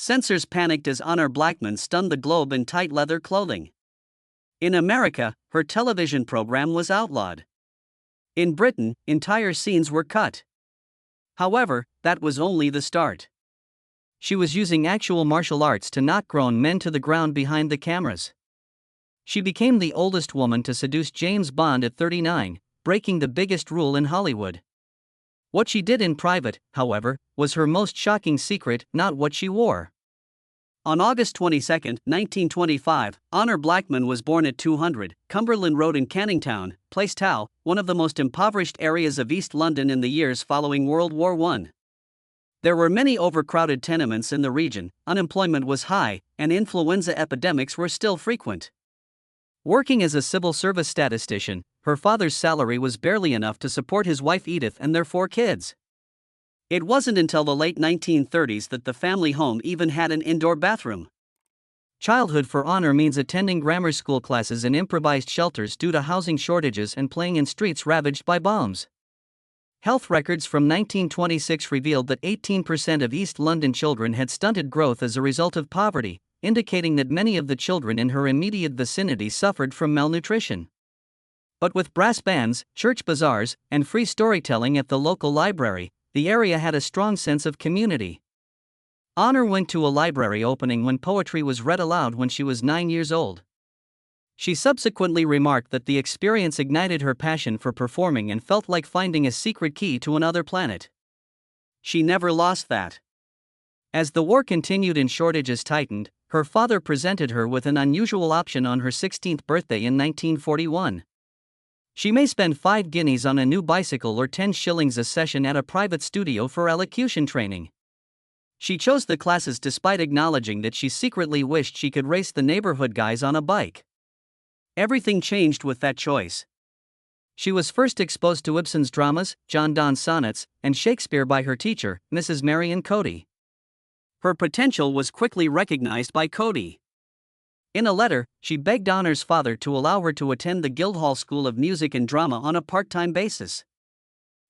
Censors panicked as Honor Blackman stunned the globe in tight leather clothing. In America, her television program was outlawed. In Britain, entire scenes were cut. However, that was only the start. She was using actual martial arts to knock grown men to the ground behind the cameras. She became the oldest woman to seduce James Bond at 39, breaking the biggest rule in Hollywood. What she did in private, however, was her most shocking secret, not what she wore. On August 22, 1925, Honor Blackman was born at 200 Cumberland Road in Canning Town, Place Tau, one of the most impoverished areas of East London in the years following World War I. There were many overcrowded tenements in the region, unemployment was high, and influenza epidemics were still frequent. Working as a civil service statistician, her father's salary was barely enough to support his wife Edith and their 4 kids. It wasn't until the late 1930s that the family home even had an indoor bathroom. Childhood for Honor means attending grammar school classes in improvised shelters due to housing shortages and playing in streets ravaged by bombs. Health records from 1926 revealed that 18% of East London children had stunted growth as a result of poverty, indicating that many of the children in her immediate vicinity suffered from malnutrition. But with brass bands, church bazaars, and free storytelling at the local library, the area had a strong sense of community. Honor went to a library opening when poetry was read aloud when she was 9 years old. She subsequently remarked that the experience ignited her passion for performing and felt like finding a secret key to another planet. She never lost that. As the war continued and shortages tightened, her father presented her with an unusual option on her 16th birthday in 1941. She may spend 5 guineas on a new bicycle or 10 shillings a session at a private studio for elocution training. She chose the classes despite acknowledging that she secretly wished she could race the neighborhood guys on a bike. Everything changed with that choice. She was first exposed to Ibsen's dramas, John Donne's sonnets, and Shakespeare by her teacher, Mrs. Marion Cody. Her potential was quickly recognized by Cody. In a letter, she begged Honor's father to allow her to attend the Guildhall School of Music and Drama on a part-time basis.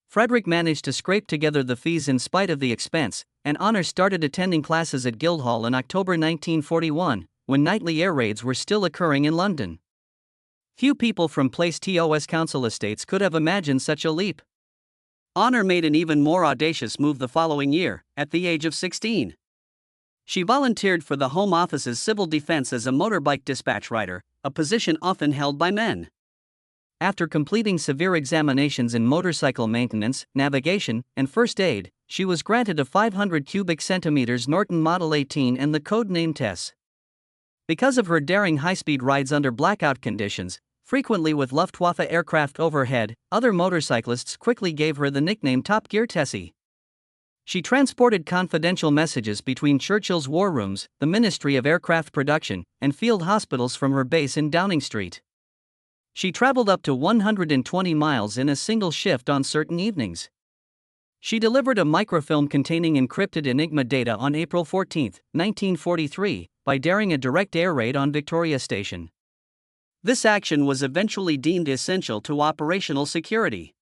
Frederick managed to scrape together the fees in spite of the expense, and Honor started attending classes at Guildhall in October 1941, when nightly air raids were still occurring in London. Few people from Place Tos council estates could have imagined such a leap. Honor made an even more audacious move the following year, at the age of 16. She volunteered for the Home Office's civil defense as a motorbike dispatch rider, a position often held by men. After completing severe examinations in motorcycle maintenance, navigation, and first aid, she was granted a 500 cubic centimeters Norton Model 18 and the code name Tess. Because of her daring high-speed rides under blackout conditions, frequently with Luftwaffe aircraft overhead, other motorcyclists quickly gave her the nickname Top Gear Tessie. She transported confidential messages between Churchill's war rooms, the Ministry of Aircraft Production, and field hospitals from her base in Downing Street. She traveled up to 120 miles in a single shift on certain evenings. She delivered a microfilm containing encrypted Enigma data on April 14, 1943, by daring a direct air raid on Victoria Station. This action was eventually deemed essential to operational security.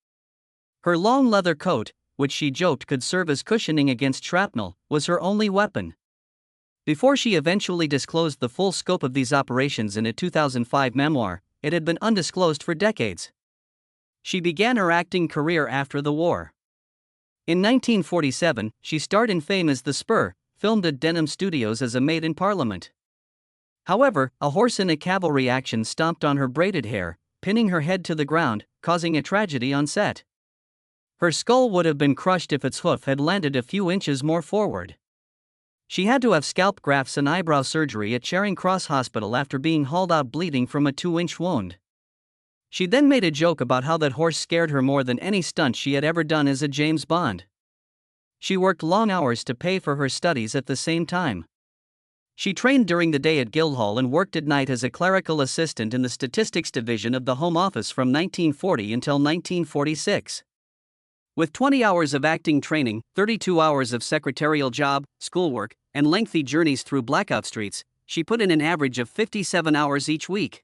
Her long leather coat, which she joked could serve as cushioning against shrapnel, was her only weapon. Before she eventually disclosed the full scope of these operations in a 2005 memoir, it had been undisclosed for decades. She began her acting career after the war. In 1947, she starred in Fame as the Spur, filmed at Denham Studios as a maid in Parliament. However, a horse in a cavalry action stomped on her braided hair, pinning her head to the ground, causing a tragedy on set. Her skull would have been crushed if its hoof had landed a few inches more forward. She had to have scalp grafts and eyebrow surgery at Charing Cross Hospital after being hauled out bleeding from a 2-inch wound. She then made a joke about how that horse scared her more than any stunt she had ever done as a James Bond. She worked long hours to pay for her studies at the same time. She trained during the day at Guildhall and worked at night as a clerical assistant in the statistics division of the Home Office from 1940 until 1946. With 20 hours of acting training, 32 hours of secretarial job, schoolwork, and lengthy journeys through blackout streets, she put in an average of 57 hours each week.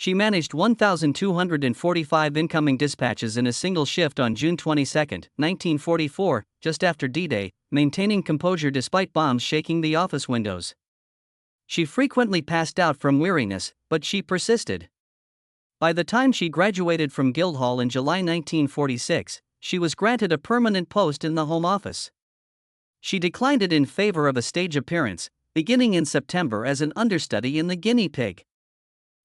She managed 1,245 incoming dispatches in a single shift on June 22, 1944, just after D-Day, maintaining composure despite bombs shaking the office windows. She frequently passed out from weariness, but she persisted. By the time she graduated from Guildhall in July 1946, she was granted a permanent post in the Home Office. She declined it in favor of a stage appearance, beginning in September as an understudy in The Guinea Pig.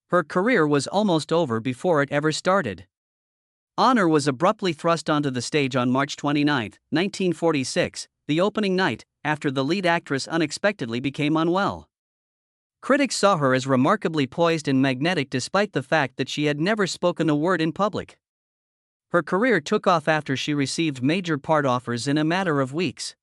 Her career was almost over before it ever started. Honor was abruptly thrust onto the stage on March 29, 1946, the opening night, after the lead actress unexpectedly became unwell. Critics saw her as remarkably poised and magnetic despite the fact that she had never spoken a word in public. Her career took off after she received major part offers in a matter of weeks.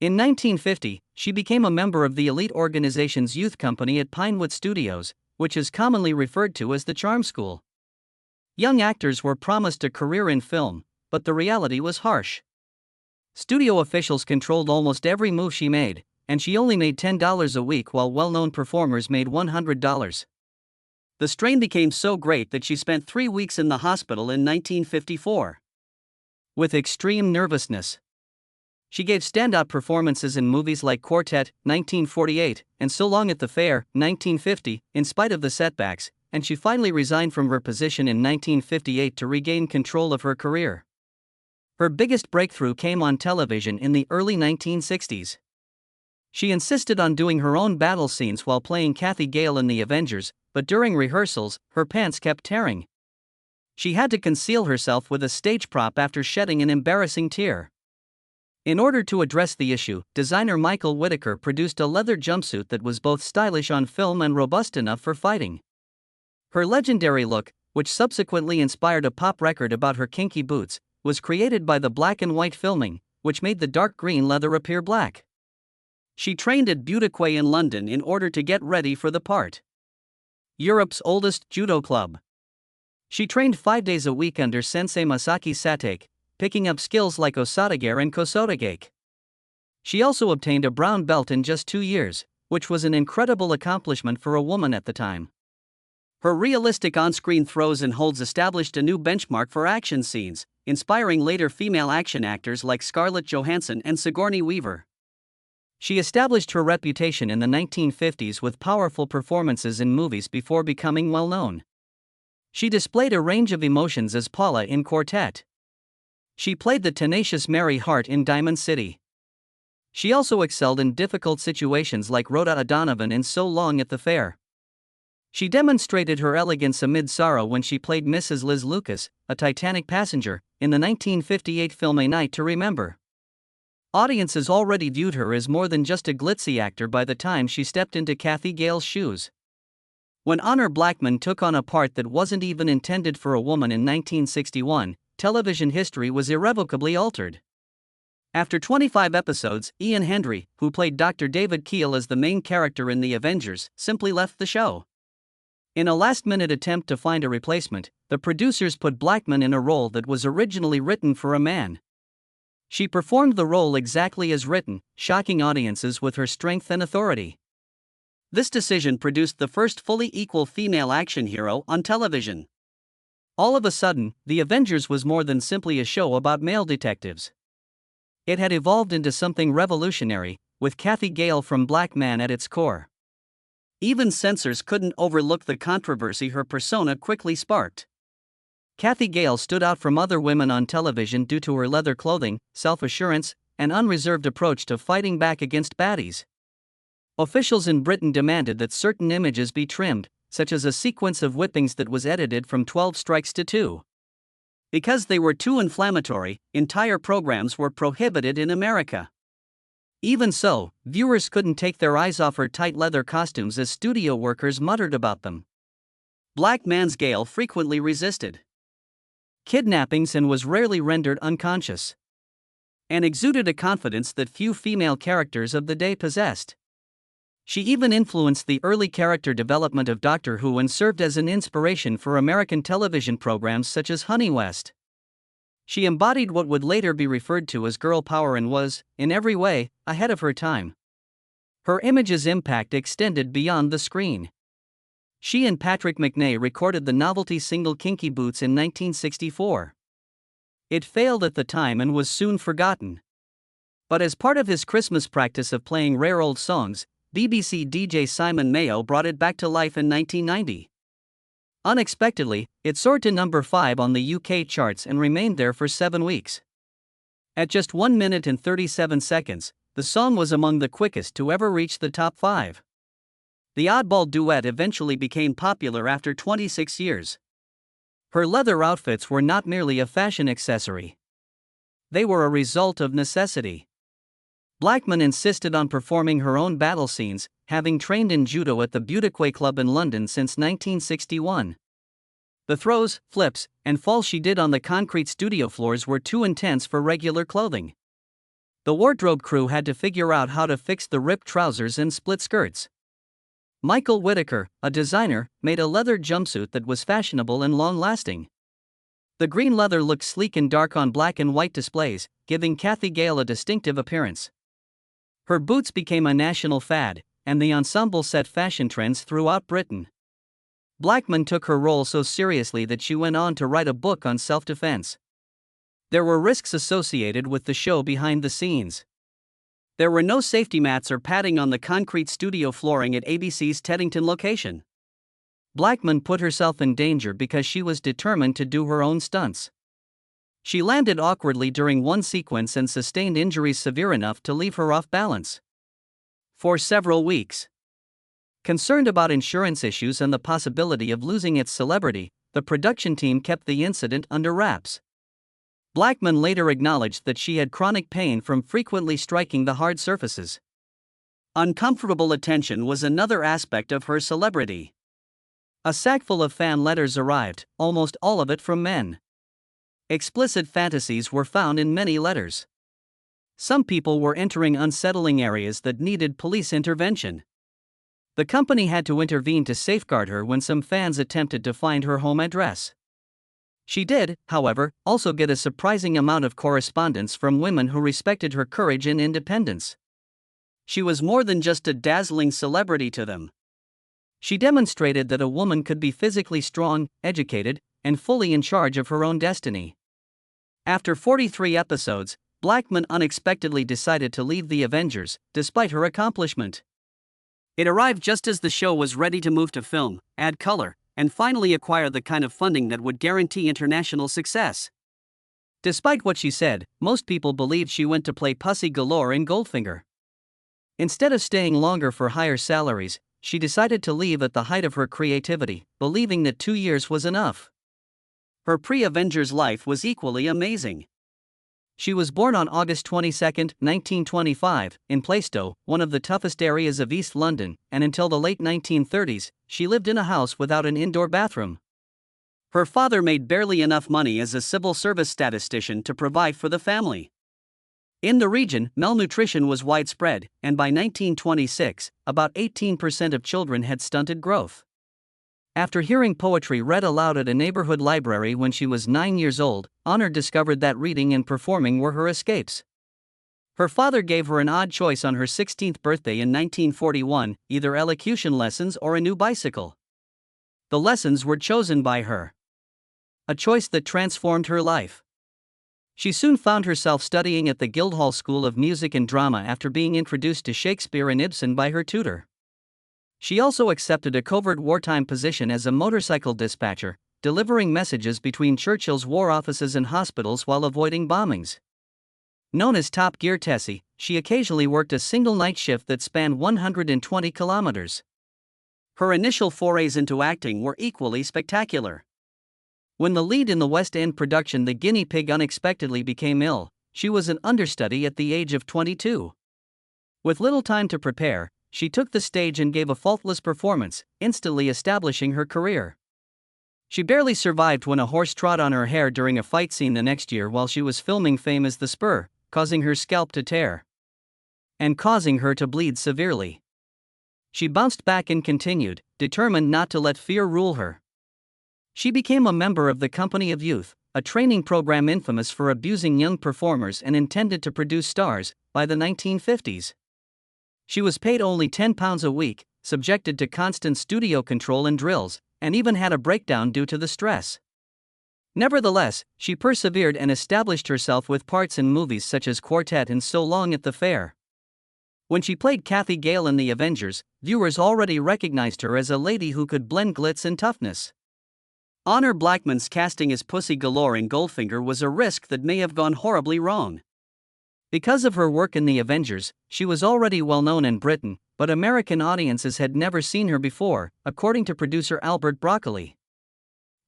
In 1950, she became a member of the elite organization's youth company at Pinewood Studios, which is commonly referred to as the Charm School. Young actors were promised a career in film, but the reality was harsh. Studio officials controlled almost every move she made, and she only made $10 a week while well-known performers made $100. The strain became so great that she spent 3 weeks in the hospital in 1954. With extreme nervousness. She gave standout performances in movies like Quartet, 1948, and So Long at the Fair, 1950, in spite of the setbacks, and she finally resigned from her position in 1958 to regain control of her career. Her biggest breakthrough came on television in the early 1960s. She insisted on doing her own battle scenes while playing Kathy Gale in The Avengers, but during rehearsals, her pants kept tearing. She had to conceal herself with a stage prop after shedding an embarrassing tear. In order to address the issue, designer Michael Whitaker produced a leather jumpsuit that was both stylish on film and robust enough for fighting. Her legendary look, which subsequently inspired a pop record about her kinky boots, was created by the black and white filming, which made the dark green leather appear black. She trained at Butterquay in London in order to get ready for the part. Europe's oldest judo club. She trained 5 days a week under Sensei Masaki Satake, picking up skills like Osatagare and Kosotagake. She also obtained a brown belt in just 2 years, which was an incredible accomplishment for a woman at the time. Her realistic on-screen throws and holds established a new benchmark for action scenes, inspiring later female action actors like Scarlett Johansson and Sigourney Weaver. She established her reputation in the 1950s with powerful performances in movies before becoming well-known. She displayed a range of emotions as Paula in Quartet. She played the tenacious Mary Hart in Diamond City. She also excelled in difficult situations like Rhoda O'Donovan in So Long at the Fair. She demonstrated her elegance amid sorrow when she played Mrs. Liz Lucas, a Titanic passenger, in the 1958 film A Night to Remember. Audiences already viewed her as more than just a glitzy actor by the time she stepped into Kathy Gale's shoes. When Honor Blackman took on a part that wasn't even intended for a woman in 1961, television history was irrevocably altered. After 25 episodes, Ian Hendry, who played Dr. David Keel as the main character in The Avengers, simply left the show. In a last-minute attempt to find a replacement, the producers put Blackman in a role that was originally written for a man. She performed the role exactly as written, shocking audiences with her strength and authority. This decision produced the first fully equal female action hero on television. All of a sudden, The Avengers was more than simply a show about male detectives. It had evolved into something revolutionary, with Kathy Gale from Blackman at its core. Even censors couldn't overlook the controversy her persona quickly sparked. Kathy Gale stood out from other women on television due to her leather clothing, self-assurance, and unreserved approach to fighting back against baddies. Officials in Britain demanded that certain images be trimmed, such as a sequence of whippings that was edited from 12 strikes to 2. Because they were too inflammatory, entire programs were prohibited in America. Even so, viewers couldn't take their eyes off her tight leather costumes as studio workers muttered about them. Blackman's Gale frequently resisted kidnappings and was rarely rendered unconscious, and exuded a confidence that few female characters of the day possessed. She even influenced the early character development of Doctor Who and served as an inspiration for American television programs such as Honey West. She embodied what would later be referred to as girl power and was, in every way, ahead of her time. Her image's impact extended beyond the screen. She and Patrick McNay recorded the novelty single Kinky Boots in 1964. It failed at the time and was soon forgotten. But as part of his Christmas practice of playing rare old songs, BBC DJ Simon Mayo brought it back to life in 1990. Unexpectedly, it soared to number 5 on the UK charts and remained there for 7 weeks. At just 1 minute and 37 seconds, the song was among the quickest to ever reach the top 5. The oddball duet eventually became popular after 26 years. Her leather outfits were not merely a fashion accessory. They were a result of necessity. Blackman insisted on performing her own battle scenes, having trained in judo at the Butterquay Club in London since 1961. The throws, flips, and falls she did on the concrete studio floors were too intense for regular clothing. The wardrobe crew had to figure out how to fix the ripped trousers and split skirts. Michael Whitaker, a designer, made a leather jumpsuit that was fashionable and long-lasting. The green leather looked sleek and dark on black and white displays, giving Cathy Gale a distinctive appearance. Her boots became a national fad, and the ensemble set fashion trends throughout Britain. Blackman took her role so seriously that she went on to write a book on self-defense. There were risks associated with the show behind the scenes. There were no safety mats or padding on the concrete studio flooring at ABC's Teddington location. Blackman put herself in danger because she was determined to do her own stunts. She landed awkwardly during one sequence and sustained injuries severe enough to leave her off balance for several weeks. Concerned about insurance issues and the possibility of losing its celebrity, the production team kept the incident under wraps. Blackman later acknowledged that she had chronic pain from frequently striking the hard surfaces. Uncomfortable attention was another aspect of her celebrity. A sackful of fan letters arrived, almost all of it from men. Explicit fantasies were found in many letters. Some people were entering unsettling areas that needed police intervention. The company had to intervene to safeguard her when some fans attempted to find her home address. She did, however, also get a surprising amount of correspondence from women who respected her courage and independence. She was more than just a dazzling celebrity to them. She demonstrated that a woman could be physically strong, educated, and fully in charge of her own destiny. After 43 episodes, Blackman unexpectedly decided to leave the Avengers, despite her accomplishment. It arrived just as the show was ready to move to film, add color, and finally acquire the kind of funding that would guarantee international success. Despite what she said, most people believed she went to play Pussy Galore in Goldfinger. Instead of staying longer for higher salaries, she decided to leave at the height of her creativity, believing that 2 years was enough. Her pre-Avengers life was equally amazing. She was born on August 22, 1925, in Plaistow, one of the toughest areas of East London, and until the late 1930s, she lived in a house without an indoor bathroom. Her father made barely enough money as a civil service statistician to provide for the family. In the region, malnutrition was widespread, and by 1926, about 18% of children had stunted growth. After hearing poetry read aloud at a neighborhood library when she was 9 years old, Honor discovered that reading and performing were her escapes. Her father gave her an odd choice on her 16th birthday in 1941, either elocution lessons or a new bicycle. The lessons were chosen by her. A choice that transformed her life. She soon found herself studying at the Guildhall School of Music and Drama after being introduced to Shakespeare and Ibsen by her tutor. She also accepted a covert wartime position as a motorcycle dispatcher, delivering messages between Churchill's war offices and hospitals while avoiding bombings. Known as Top Gear Tessie, she occasionally worked a single night shift that spanned 120 kilometers. Her initial forays into acting were equally spectacular. When the lead in the West End production The Guinea Pig unexpectedly became ill, she was an understudy at the age of 22. With little time to prepare, she took the stage and gave a faultless performance, instantly establishing her career. She barely survived when a horse trod on her hair during a fight scene the next year while she was filming Fame as the Spur, causing her scalp to tear and causing her to bleed severely. She bounced back and continued, determined not to let fear rule her. She became a member of the Company of Youth, a training program infamous for abusing young performers and intended to produce stars, by the 1950s. She was paid only £10 a week, subjected to constant studio control and drills, and even had a breakdown due to the stress. Nevertheless, she persevered and established herself with parts in movies such as Quartet and So Long at the Fair. When she played Kathy Gale in The Avengers, viewers already recognized her as a lady who could blend glitz and toughness. Honor Blackman's casting as Pussy Galore in Goldfinger was a risk that may have gone horribly wrong. Because of her work in The Avengers, she was already well known in Britain, but American audiences had never seen her before, according to producer Albert Broccoli.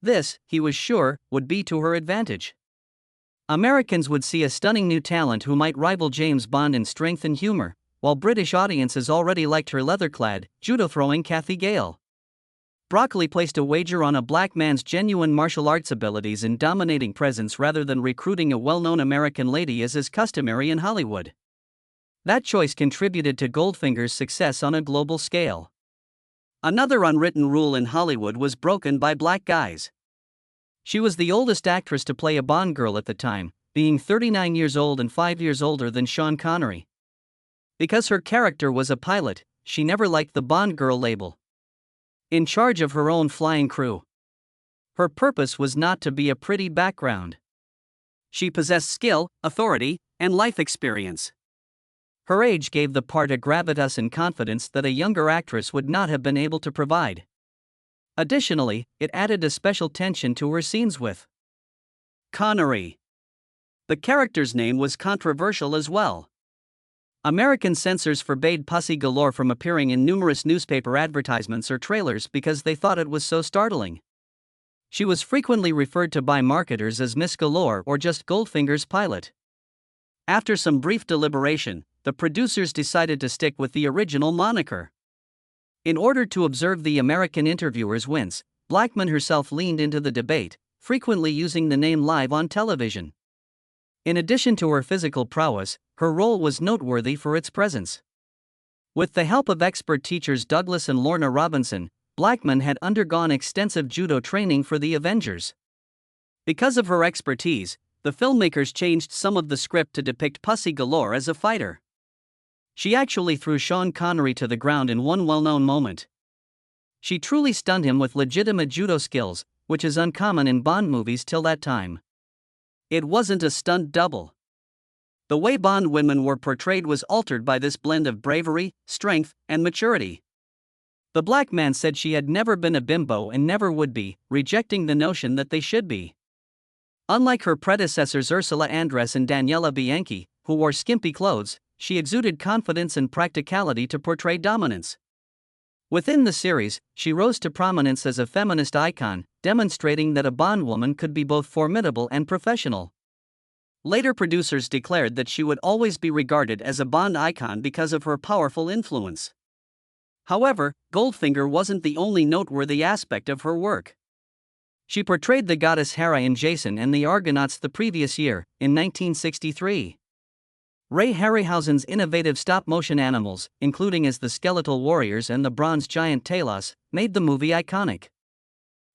This, he was sure, would be to her advantage. Americans would see a stunning new talent who might rival James Bond in strength and humor, while British audiences already liked her leather-clad, judo-throwing Kathy Gale. Broccoli placed a wager on a black man's genuine martial arts abilities and dominating presence rather than recruiting a well-known American lady as is customary in Hollywood. That choice contributed to Goldfinger's success on a global scale. Another unwritten rule in Hollywood was broken by black guys. She was the oldest actress to play a Bond girl at the time, being 39 years old and 5 years older than Sean Connery. Because her character was a pilot, she never liked the Bond girl label. In charge of her own flying crew. Her purpose was not to be a pretty background. She possessed skill, authority, and life experience. Her age gave the part a gravitas and confidence that a younger actress would not have been able to provide. Additionally, it added a special tension to her scenes with Connery. The character's name was controversial as well. American censors forbade Pussy Galore from appearing in numerous newspaper advertisements or trailers because they thought it was so startling. She was frequently referred to by marketers as Miss Galore or just Goldfinger's pilot. After some brief deliberation, the producers decided to stick with the original moniker. In order to observe the American interviewers' wince, Blackman herself leaned into the debate, frequently using the name live on television. In addition to her physical prowess, her role was noteworthy for its presence. With the help of expert teachers Douglas and Lorna Robinson, Blackman had undergone extensive judo training for The Avengers. Because of her expertise, the filmmakers changed some of the script to depict Pussy Galore as a fighter. She actually threw Sean Connery to the ground in one well-known moment. She truly stunned him with legitimate judo skills, which is uncommon in Bond movies till that time. It wasn't a stunt double. The way Bond women were portrayed was altered by this blend of bravery, strength, and maturity. The black man said she had never been a bimbo and never would be, rejecting the notion that they should be. Unlike her predecessors Ursula Andress and Daniela Bianchi, who wore skimpy clothes, she exuded confidence and practicality to portray dominance. Within the series, she rose to prominence as a feminist icon, demonstrating that a Bond woman could be both formidable and professional. Later producers declared that she would always be regarded as a Bond icon because of her powerful influence. However, Goldfinger wasn't the only noteworthy aspect of her work. She portrayed the goddess Hera in Jason and the Argonauts the previous year, in 1963. Ray Harryhausen's innovative stop-motion animals, including as the skeletal warriors and the bronze giant Talos, made the movie iconic.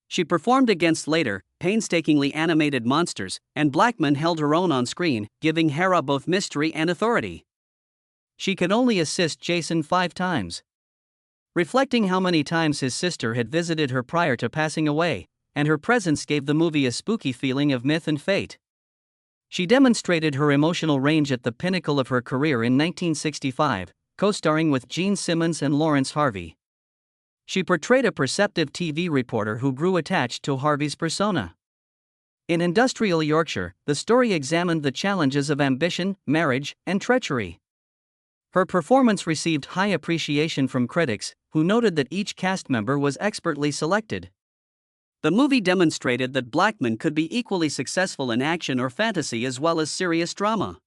She performed against later, painstakingly animated monsters, and Blackman held her own on screen, giving Hera both mystery and authority. She could only assist Jason 5 times. Reflecting how many times his sister had visited her prior to passing away, and her presence gave the movie a spooky feeling of myth and fate. She demonstrated her emotional range at the pinnacle of her career in 1965, co-starring with Gene Simmons and Lawrence Harvey. She portrayed a perceptive TV reporter who grew attached to Harvey's persona. In Industrial Yorkshire, the story examined the challenges of ambition, marriage, and treachery. Her performance received high appreciation from critics, who noted that each cast member was expertly selected. The movie demonstrated that Blackman could be equally successful in action or fantasy as well as serious drama.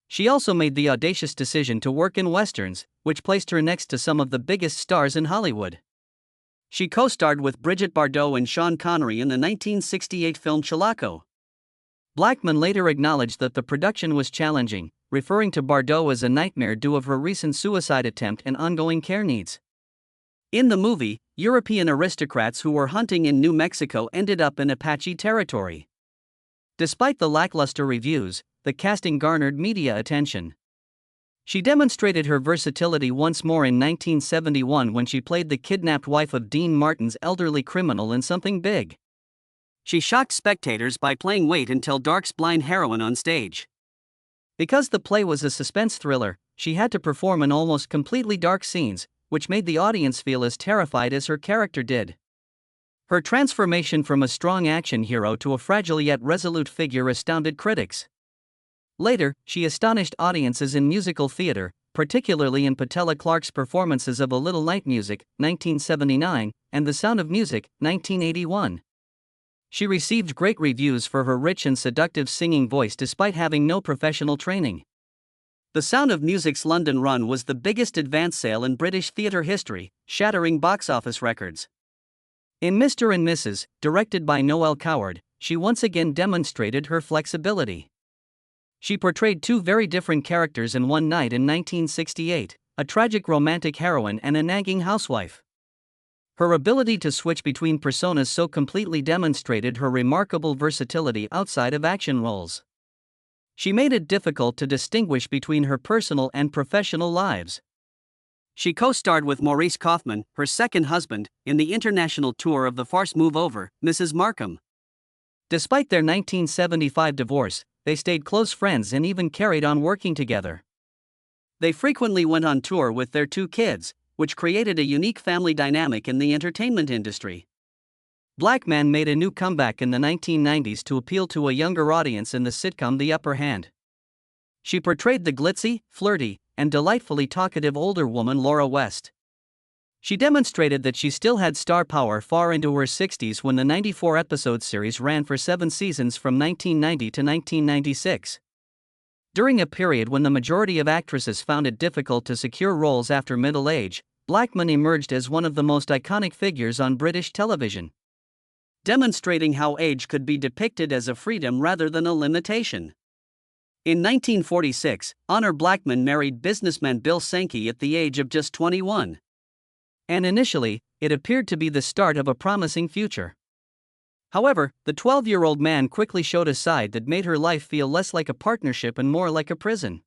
She also made the audacious decision to work in westerns, which placed her next to some of the biggest stars in Hollywood. She co-starred with Brigitte Bardot and Sean Connery in the 1968 film Chalaco. Blackman later acknowledged that the production was challenging, referring to Bardot as a nightmare due to her recent suicide attempt and ongoing care needs. In the movie, European aristocrats who were hunting in New Mexico ended up in Apache territory. Despite the lackluster reviews, the casting garnered media attention. She demonstrated her versatility once more in 1971 when she played the kidnapped wife of Dean Martin's elderly criminal in Something Big. She shocked spectators by playing Wait Until Dark's blind heroine on stage. Because the play was a suspense thriller, she had to perform in almost completely dark scenes, which made the audience feel as terrified as her character did. Her transformation from a strong action hero to a fragile yet resolute figure astounded critics. Later, she astonished audiences in musical theater, particularly in Petella Clark's performances of A Little Night Music, 1979, and The Sound of Music, 1981. She received great reviews for her rich and seductive singing voice despite having no professional training. The Sound of Music's London run was the biggest advance sale in British theatre history, shattering box office records. In Mr. and Mrs., directed by Noel Coward, she once again demonstrated her flexibility. She portrayed two very different characters in one night in 1968, a tragic romantic heroine and a nagging housewife. Her ability to switch between personas so completely demonstrated her remarkable versatility outside of action roles. She made it difficult to distinguish between her personal and professional lives. She co-starred with Maurice Kaufman, her second husband, in the international tour of the farce Move Over, Mrs. Markham. Despite their 1975 divorce, they stayed close friends and even carried on working together. They frequently went on tour with their two kids, which created a unique family dynamic in the entertainment industry. Blackman made a new comeback in the 1990s to appeal to a younger audience in the sitcom The Upper Hand. She portrayed the glitzy, flirty, and delightfully talkative older woman Laura West. She demonstrated that she still had star power far into her 60s when the 94-episode series ran for 7 seasons from 1990 to 1996. During a period when the majority of actresses found it difficult to secure roles after middle age, Blackman emerged as one of the most iconic figures on British television, demonstrating how age could be depicted as a freedom rather than a limitation. In 1946, Honor Blackman married businessman Bill Sankey at the age of just 21. And initially, it appeared to be the start of a promising future. However, the 12-year-old man quickly showed a side that made her life feel less like a partnership and more like a prison.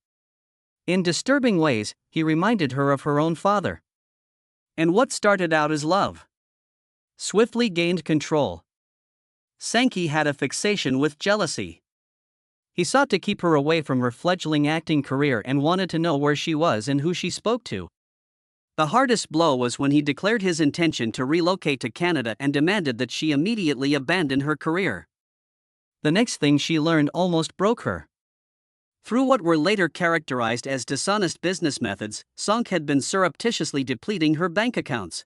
In disturbing ways, he reminded her of her own father. And what started out as love swiftly gained control. Sankey had a fixation with jealousy. He sought to keep her away from her fledgling acting career and wanted to know where she was and who she spoke to. The hardest blow was when he declared his intention to relocate to Canada and demanded that she immediately abandon her career. The next thing she learned almost broke her. Through what were later characterized as dishonest business methods, Sonk had been surreptitiously depleting her bank accounts.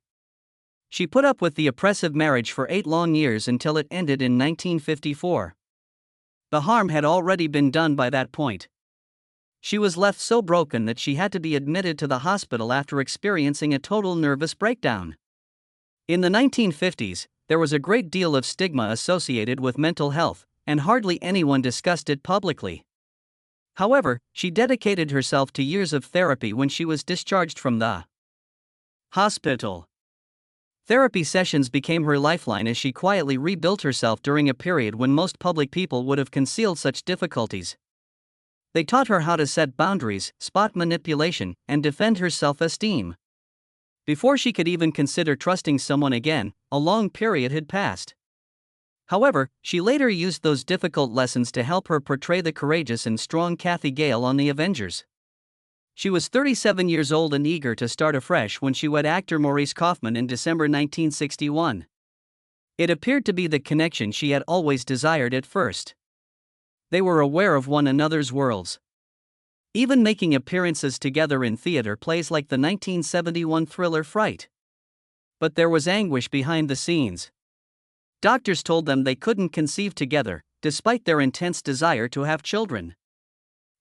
She put up with the oppressive marriage for 8 long years until it ended in 1954. The harm had already been done by that point. She was left so broken that she had to be admitted to the hospital after experiencing a total nervous breakdown. In the 1950s, there was a great deal of stigma associated with mental health, and hardly anyone discussed it publicly. However, she dedicated herself to years of therapy when she was discharged from the hospital. Therapy sessions became her lifeline as she quietly rebuilt herself during a period when most public people would have concealed such difficulties. They taught her how to set boundaries, spot manipulation, and defend her self-esteem. Before she could even consider trusting someone again, a long period had passed. However, she later used those difficult lessons to help her portray the courageous and strong Kathy Gale on The Avengers. She was 37 years old and eager to start afresh when she wed actor Maurice Kaufman in December 1961. It appeared to be the connection she had always desired at first. They were aware of one another's worlds, even making appearances together in theater plays like the 1971 thriller Fright. But there was anguish behind the scenes. Doctors told them they couldn't conceive together, despite their intense desire to have children.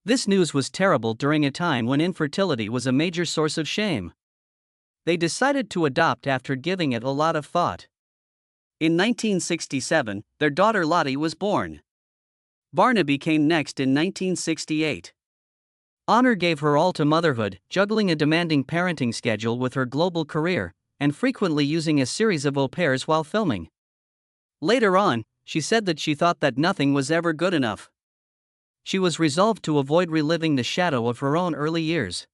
This news was terrible during a time when infertility was a major source of shame. They decided to adopt after giving it a lot of thought. In 1967, their daughter Lottie was born. Barnaby came next in 1968. Honor gave her all to motherhood, juggling a demanding parenting schedule with her global career, and frequently using a series of au pairs while filming. Later on, she said that she thought that nothing was ever good enough. She was resolved to avoid reliving the shadow of her own early years.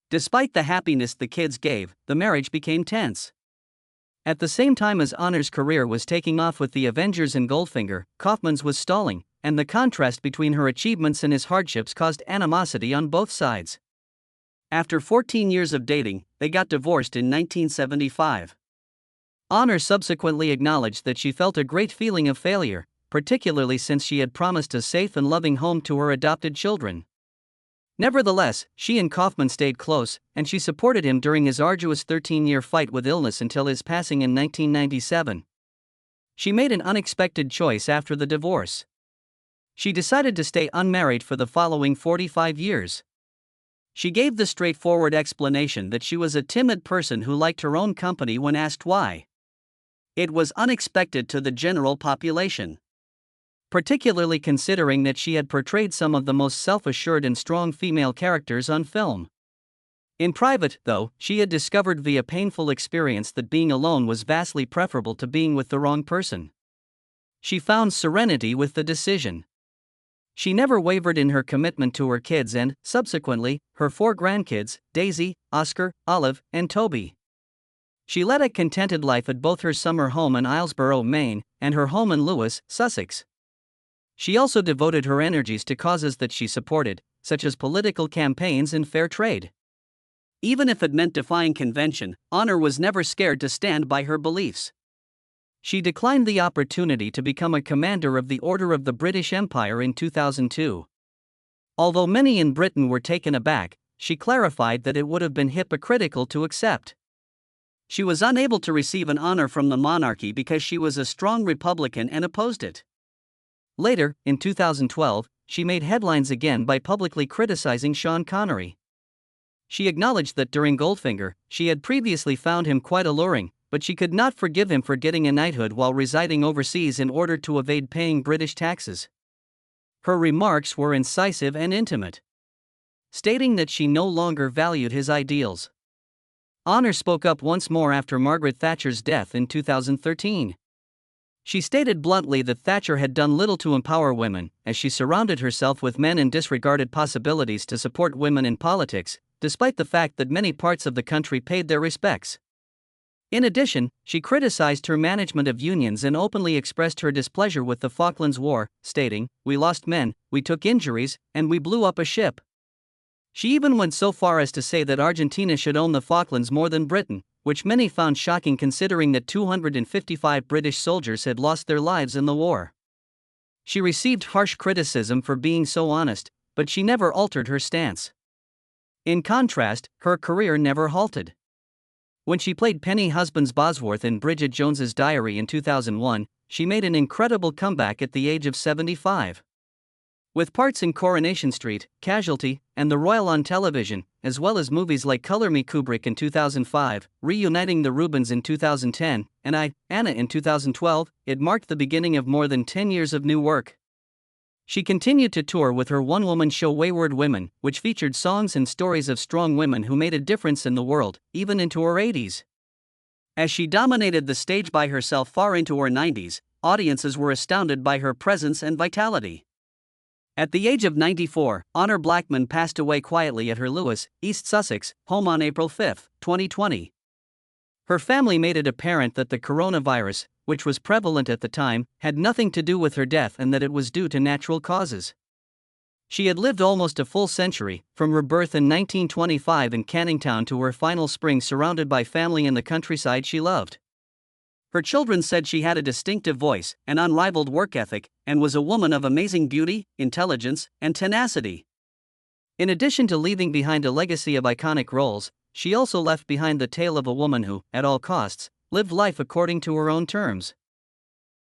Despite the happiness the kids gave, the marriage became tense. At the same time as Honor's career was taking off with the Avengers and Goldfinger, Kaufman's was stalling, and the contrast between her achievements and his hardships caused animosity on both sides. After 14 years of dating, they got divorced in 1975. Honor subsequently acknowledged that she felt a great feeling of failure, particularly since she had promised a safe and loving home to her adopted children. Nevertheless, she and Kaufman stayed close, and she supported him during his arduous 13-year fight with illness until his passing in 1997. She made an unexpected choice after the divorce. She decided to stay unmarried for the following 45 years. She gave the straightforward explanation that she was a timid person who liked her own company when asked why. It was unexpected to the general population, particularly considering that she had portrayed some of the most self-assured and strong female characters on film. In private, though, she had discovered via painful experience that being alone was vastly preferable to being with the wrong person. She found serenity with the decision. She never wavered in her commitment to her kids and, subsequently, her 4 grandkids, Daisy, Oscar, Olive, and Toby. She led a contented life at both her summer home in Islesboro, Maine, and her home in Lewes, Sussex. She also devoted her energies to causes that she supported, such as political campaigns and fair trade. Even if it meant defying convention, Honor was never scared to stand by her beliefs. She declined the opportunity to become a commander of the Order of the British Empire in 2002. Although many in Britain were taken aback, she clarified that it would have been hypocritical to accept. She was unable to receive an honor from the monarchy because she was a strong Republican and opposed it. Later, in 2012, she made headlines again by publicly criticizing Sean Connery. She acknowledged that during Goldfinger, she had previously found him quite alluring, but she could not forgive him for getting a knighthood while residing overseas in order to evade paying British taxes. Her remarks were incisive and intimate, stating that she no longer valued his ideals. Honor spoke up once more after Margaret Thatcher's death in 2013. She stated bluntly that Thatcher had done little to empower women, as she surrounded herself with men and disregarded possibilities to support women in politics, despite the fact that many parts of the country paid their respects. In addition, she criticized her management of unions and openly expressed her displeasure with the Falklands War, stating, "We lost men, we took injuries, and we blew up a ship." She even went so far as to say that Argentina should own the Falklands more than Britain, which many found shocking considering that 255 British soldiers had lost their lives in the war. She received harsh criticism for being so honest, but she never altered her stance. In contrast, her career never halted. When she played Penny Husbands Bosworth in Bridget Jones's Diary in 2001, she made an incredible comeback at the age of 75. With parts in Coronation Street, Casualty, and The Royal on television, as well as movies like Color Me Kubrick in 2005, Reuniting the Rubens in 2010, and Anna in 2012, it marked the beginning of more than 10 years of new work. She continued to tour with her one-woman show Wayward Women, which featured songs and stories of strong women who made a difference in the world, even into her 80s. As she dominated the stage by herself far into her 90s, audiences were astounded by her presence and vitality. At the age of 94, Honor Blackman passed away quietly at her Lewes, East Sussex, home on April 5, 2020. Her family made it apparent that the coronavirus, which was prevalent at the time, had nothing to do with her death and that it was due to natural causes. She had lived almost a full century, from her birth in 1925 in Canning Town to her final spring surrounded by family in the countryside she loved. Her children said she had a distinctive voice, an unrivaled work ethic, and was a woman of amazing beauty, intelligence, and tenacity. In addition to leaving behind a legacy of iconic roles, she also left behind the tale of a woman who, at all costs, lived life according to her own terms.